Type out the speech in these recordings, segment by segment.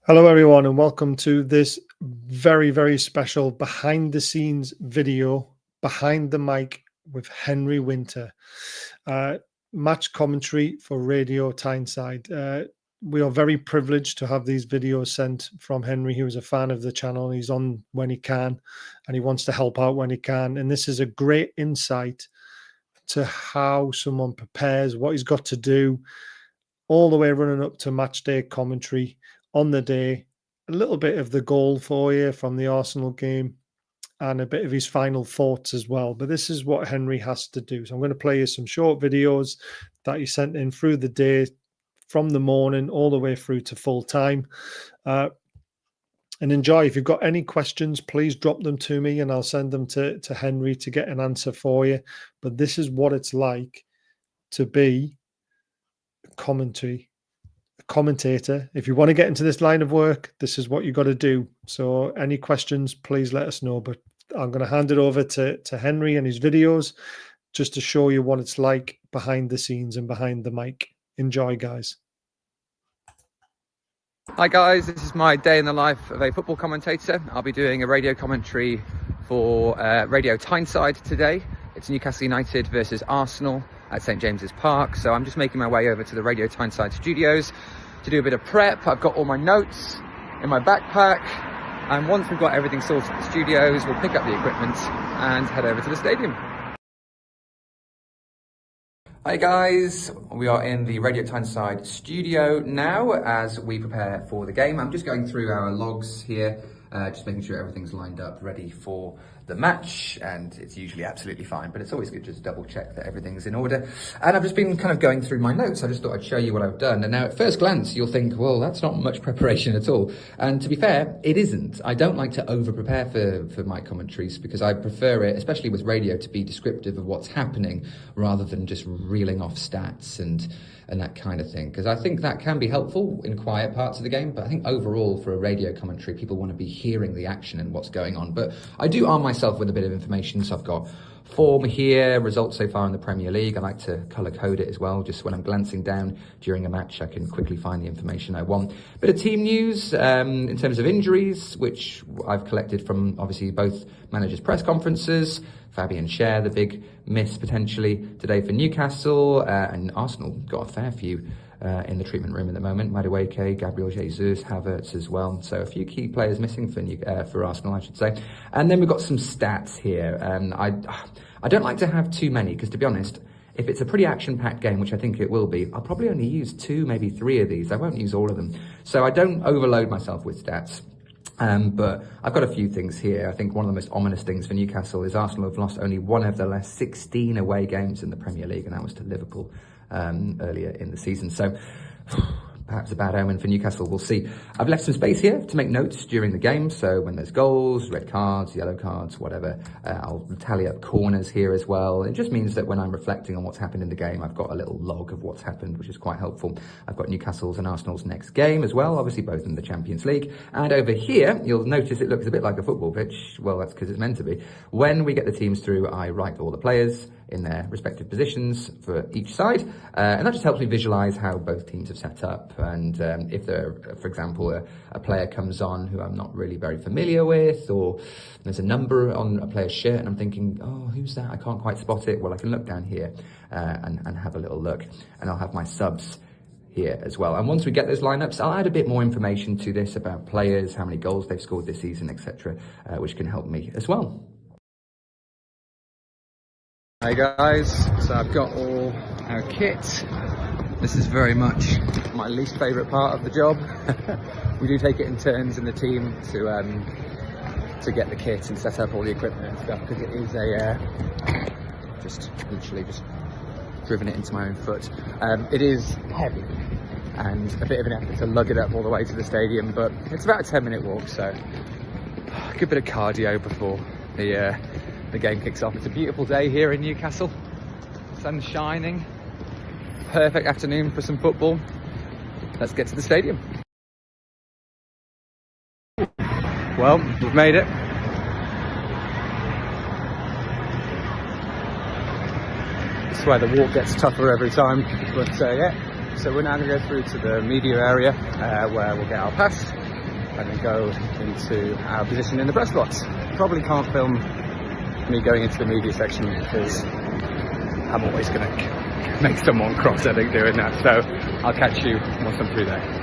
Hello everyone and welcome to this very special behind the scenes video, behind the mic with Henry Winter, match commentary for Radio Tyneside. We are very privileged to have these videos sent from Henry, who is a fan of the channel. He's on when he can and he wants to help out when he can. And this is a great insight to how someone prepares, what he's got to do, all the way running up to match day commentary on the day, a little bit of the goal for you from the Arsenal game and a bit of his final thoughts as well. But this is what Henry has to do. So I'm going to play you some short videos that he sent in through the day, from the morning all the way through to full time. And enjoy. If you've got any questions, please drop them to me and I'll send them to Henry to get an answer for you. But this is what it's like to be commentator. If you want to get into this line of work, this is what you got to do. So any questions, please let us know. But I'm going to hand it over to Henry and his videos just to show you what it's like behind the scenes and behind the mic. Enjoy, guys. Hi guys, this is my day in the life of a football commentator. I'll be doing a radio commentary for Radio Tyneside today. It's Newcastle United versus Arsenal at St James's Park. So I'm just making my way over to the Radio Tyneside studios to do a bit of prep. I've got all my notes in my backpack, and once we've got everything sorted at the studios, we'll pick up the equipment and head over to the stadium. Hi guys, we are in the Radio Tyneside studio now as we prepare for the game. I'm just going through our logs here, just making sure everything's lined up, ready for the match, and it's usually absolutely fine, but it's always good just to double check that everything's in order. And I've just been kind of going through my notes. I just thought I'd show you what I've done. And now at first glance, you'll think, well, that's not much preparation at all. And to be fair, it isn't. I don't like to over prepare for my commentaries because I prefer it, especially with radio, to be descriptive of what's happening rather than just reeling off stats and that kind of thing, because I think that can be helpful in quiet parts of the game, but I think overall for a radio commentary, people want to be hearing the action and what's going on. But I do arm myself with a bit of information, so I've got form here, results so far in the Premier League. I like to colour code it as well, just when I'm glancing down during a match I can quickly find the information I want. Bit of team news in terms of injuries, which I've collected from obviously both managers' press conferences. Fabian Schär, the big miss potentially today for Newcastle, and Arsenal got a fair few in the treatment room at the moment. Madueke, Gabriel Jesus, Havertz as well. So a few key players missing for Arsenal, I should say. And then we've got some stats here. I don't like to have too many because, to be honest, if it's a pretty action-packed game, which I think it will be, I'll probably only use 2, maybe 3 of these. I won't use all of them. So I don't overload myself with stats. But I've got a few things here. I think one of the most ominous things for Newcastle is Arsenal have lost only one of their last 16 away games in the Premier League, and that was to Liverpool earlier in the season. So perhaps a bad omen for Newcastle, we'll see. I've left some space here to make notes during the game, so when there's goals, red cards, yellow cards, whatever, I'll tally up corners here as well. It just means that when I'm reflecting on what's happened in the game, I've got a little log of what's happened, which is quite helpful. I've got Newcastle's and Arsenal's next game as well, obviously both in the Champions League. And over here, you'll notice it looks a bit like a football pitch. Well, that's because it's meant to be. When we get the teams through, I write all the players in their respective positions for each side, and that just helps me visualize how both teams have set up. And if there, for example, a player comes on who I'm not really very familiar with, or there's a number on a player's shirt and I'm thinking, oh, who's that? I can't quite spot it. Well, I can look down here and have a little look, and I'll have my subs here as well. And once we get those lineups, I'll add a bit more information to this about players, how many goals they've scored this season, etc., which can help me as well. Hey guys, so I've got all our kit. This is very much my least favourite part of the job. We do take it in turns in the team to get the kit and set up all the equipment and stuff, because it is just literally just driven it into my own foot. It is heavy and a bit of an effort to lug it up all the way to the stadium, but it's about a 10-minute walk, so a good bit of cardio before the game kicks off. It's a beautiful day here in Newcastle, sun shining, perfect afternoon for some football. Let's get to the stadium. Well, we've made it. I swear the walk gets tougher every time, but yeah. So we're now going to go through to the media area where we'll get our pass and then go into our position in the press box. Probably can't film me going into the media section because I'm always going to make someone cross, I think, doing that. So I'll catch you once I'm through there.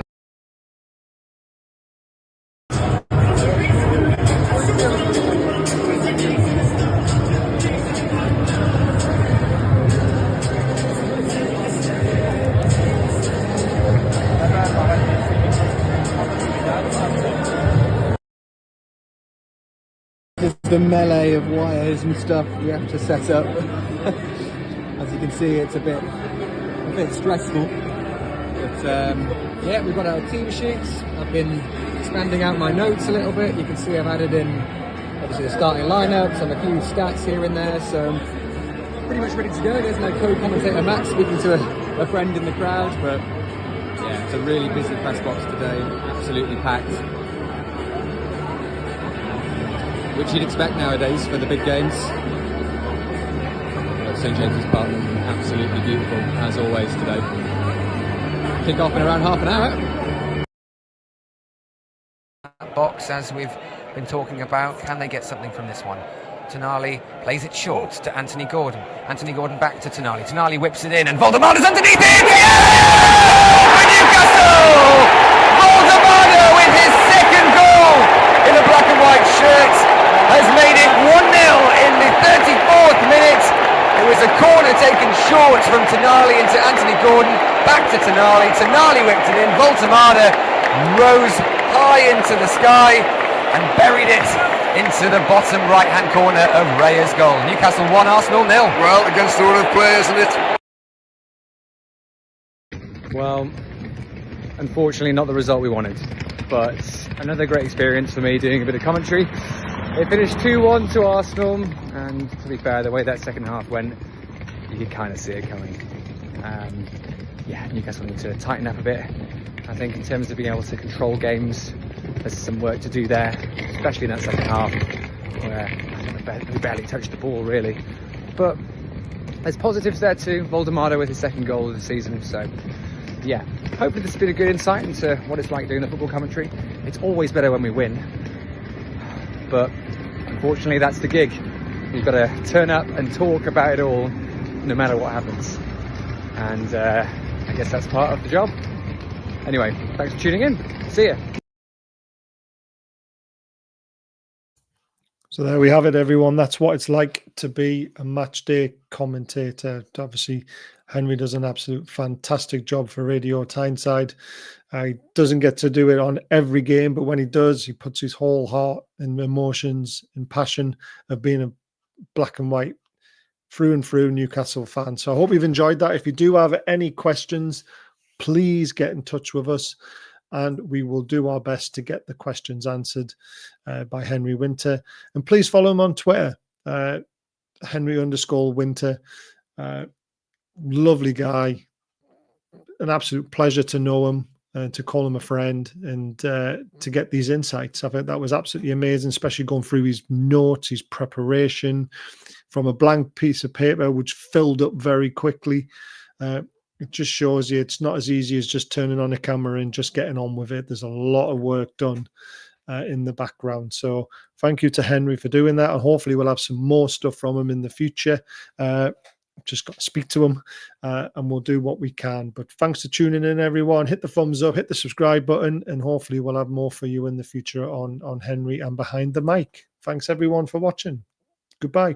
The melee of wires and stuff we have to set up. As you can see, it's a bit stressful. But yeah, we've got our team sheets. I've been expanding out my notes a little bit. You can see I've added in obviously the starting lineups and a few stats here and there. So pretty much ready to go. There's my co-commentator Matt speaking to a friend in the crowd. But yeah, it's a really busy press box today. Absolutely packed. Which you'd expect nowadays for the big games. St James's Park, absolutely beautiful as always today. Kick off in around half an hour. Box, as we've been talking about, can they get something from this one? Tonali plays it short to Anthony Gordon. Anthony Gordon back to Tonali. Tonali whips it in, and Voldemarder's underneath it. Yeah! For Newcastle! Voldemarder with his second goal in a black and white shirt has made it 1-0 in the 34th minute. It was a corner taken short from Tonali into Anthony Gordon, back to Tonali. Tonali whipped it in. Voldemarder rose high into the sky and buried it into the bottom right-hand corner of Raya's goal. Newcastle 1, Arsenal 0. Well, against the run of play, isn't it? Well, unfortunately not the result we wanted, but another great experience for me doing a bit of commentary. It finished 2-1 to Arsenal, and to be fair, the way that second half went, you could kind of see it coming. Yeah, Newcastle need to tighten up a bit. I think in terms of being able to control games, there's some work to do there, especially in that second half, where I think we barely touched the ball really. But there's positives there too. Voldemarder with his second goal of the season, so yeah, hopefully this has been a good insight into what it's like doing the football commentary. It's always better when we win, but unfortunately that's the gig. You've got to turn up and talk about it all no matter what happens, and I guess that's part of the job. Anyway, thanks for tuning in. See ya. So there we have it, everyone. That's what it's like to be a match day commentator. Obviously, Henry does an absolute fantastic job for Radio Tyneside. He doesn't get to do it on every game, but when he does, he puts his whole heart and emotions and passion of being a black and white through and through Newcastle fan. So I hope you've enjoyed that. If you do have any questions, please get in touch with us, and we will do our best to get the questions answered by Henry Winter. And please follow him on Twitter, Henry_Winter. Lovely guy, an absolute pleasure to know him and to call him a friend, and to get these insights. I think that was absolutely amazing, especially going through his notes, his preparation from a blank piece of paper, which filled up very quickly. It just shows you it's not as easy as just turning on a camera and just getting on with it. There's a lot of work done in the background. So thank you to Henry for doing that. And hopefully we'll have some more stuff from him in the future. Just got to speak to him and we'll do what we can. But thanks for tuning in, everyone. Hit the thumbs up, hit the subscribe button, and hopefully we'll have more for you in the future on Henry and Behind the Mic. Thanks, everyone, for watching. Goodbye.